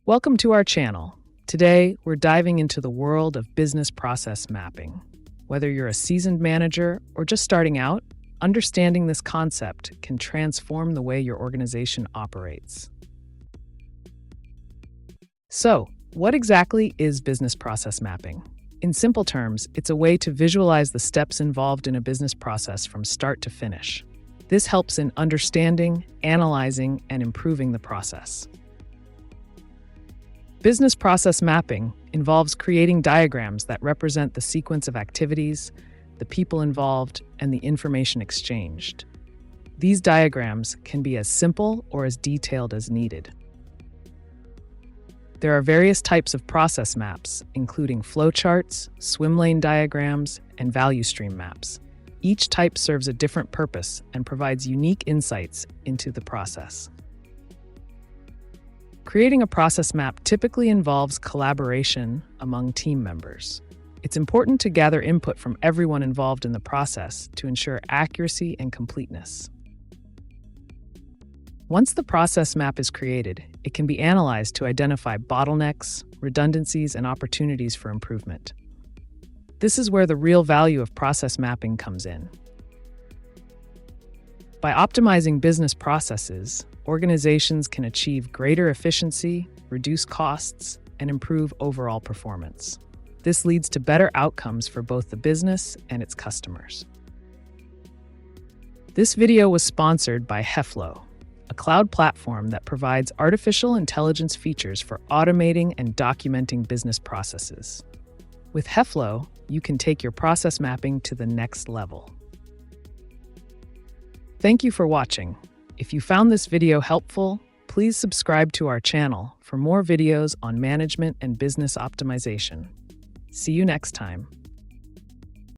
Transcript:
Welcome to our channel. Today, we're diving into the world of business process mapping. Whether you're a seasoned manager or just starting out, understanding this concept can transform the way your organization operates. So, what exactly is business process mapping? In simple terms, it's a way to visualize the steps involved in a business process from start to finish. This helps in understanding, analyzing, and improving the process. Business process mapping involves creating diagrams that represent the sequence of activities, the people involved, and the information exchanged. These diagrams can be as simple or as detailed as needed. There are various types of process maps, including flowcharts, swim lane diagrams, and value stream maps. Each type serves a different purpose and provides unique insights into the process. Creating a process map typically involves collaboration among team members. It's important to gather input from everyone involved in the process to ensure accuracy and completeness. Once the process map is created, it can be analyzed to identify bottlenecks, redundancies, and opportunities for improvement. This is where the real value of process mapping comes in. By optimizing business processes, organizations can achieve greater efficiency, reduce costs, and improve overall performance. This leads to better outcomes for both the business and its customers. This video was sponsored by HEFLO, a cloud platform that provides artificial intelligence features for automating and documenting business processes. With HEFLO, you can take your process mapping to the next level. Thank you for watching. If you found this video helpful, please subscribe to our channel for more videos on management and business optimization. See you next time.